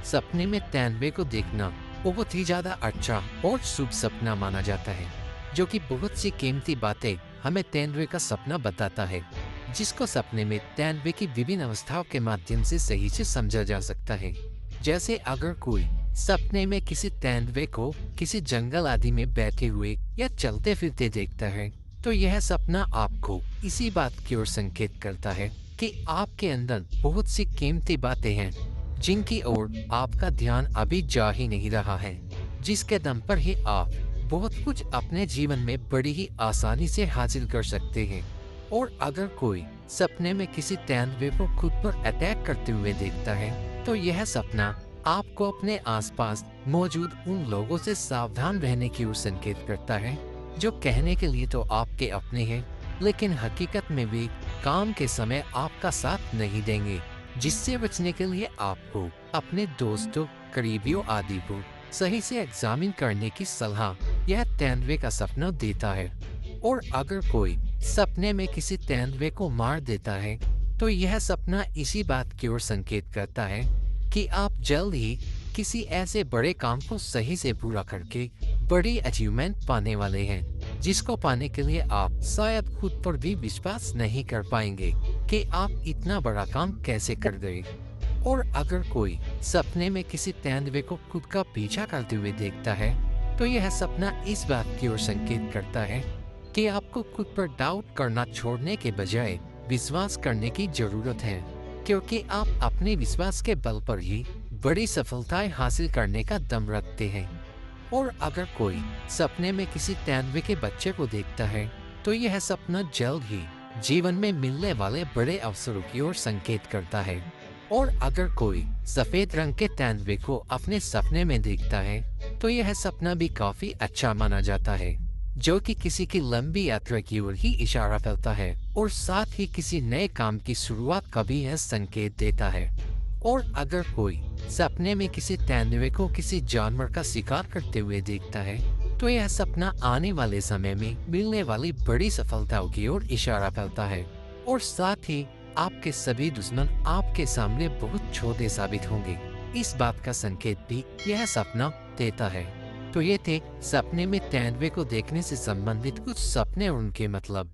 सपने में तेंदुए को देखना बहुत ही ज्यादा अच्छा और शुभ सपना माना जाता है, जो कि बहुत सी कीमती बातें हमें तेंदुए का सपना बताता है, जिसको सपने में तेंदुए की विभिन्न अवस्थाओं के माध्यम से सही से समझा जा सकता है। जैसे अगर कोई सपने में किसी तेंदुए को किसी जंगल आदि में बैठे हुए या चलते फिरते देखता है, तो यह सपना आपको इसी बात की ओर संकेत करता है कि आपके अंदर बहुत सी कीमती बातें हैं, जिनकी ओर आपका ध्यान अभी जा ही नहीं रहा है, जिसके दम पर ही आप बहुत कुछ अपने जीवन में बड़ी ही आसानी से हासिल कर सकते हैं। और अगर कोई सपने में किसी तेंदुए को खुद पर अटैक करते हुए देखता है, तो यह सपना आपको अपने आसपास मौजूद उन लोगों से सावधान रहने की ओर संकेत करता है, जो कहने के लिए तो आपके अपने हैं, लेकिन हकीकत में वे काम के समय आपका साथ नहीं देंगे। जिससे बचने के लिए आपको अपने दोस्तों, करीबियों आदि को सही से एग्जामिन करने की सलाह यह तेंदुए का सपना देता है। और अगर कोई सपने में किसी तेंदुए को मार देता है, तो यह सपना इसी बात की ओर संकेत करता है कि आप जल्द ही किसी ऐसे बड़े काम को सही से पूरा करके बड़ी अचीवमेंट पाने वाले हैं, जिसको पाने के लिए आप शायद खुद पर भी विश्वास नहीं कर पाएंगे कि आप इतना बड़ा काम कैसे कर गए। और अगर कोई सपने में किसी तेंदुए को खुद का पीछा करते हुए देखता है, तो यह सपना इस बात की ओर संकेत करता है कि आपको खुद पर डाउट करना छोड़ने के बजाय विश्वास करने की जरूरत है, क्योंकि आप अपने विश्वास के बल पर ही बड़ी सफलताएं हासिल करने का दम रखते हैं। और अगर कोई सपने में किसी तेंदुए के बच्चे को देखता है, तो यह सपना जल्द ही जीवन में मिलने वाले बड़े अवसरों की ओर संकेत करता है। और अगर कोई सफेद रंग के तेंदुए को अपने सपने में देखता है, तो यह सपना भी काफी अच्छा माना जाता है, जो कि किसी की लंबी यात्रा की ओर ही इशारा करता है और साथ ही किसी नए काम की शुरुआत का भी यह संकेत देता है। और अगर कोई सपने में किसी तेंदुए को किसी जानवर का शिकार करते हुए देखता है, तो यह सपना आने वाले समय में मिलने वाली बड़ी सफलताओं की ओर इशारा करता है और साथ ही आपके सभी दुश्मन आपके सामने बहुत छोटे साबित होंगे, इस बात का संकेत भी यह सपना देता है। तो ये थे सपने में तेंदुए को देखने से संबंधित कुछ सपने और उनके मतलब।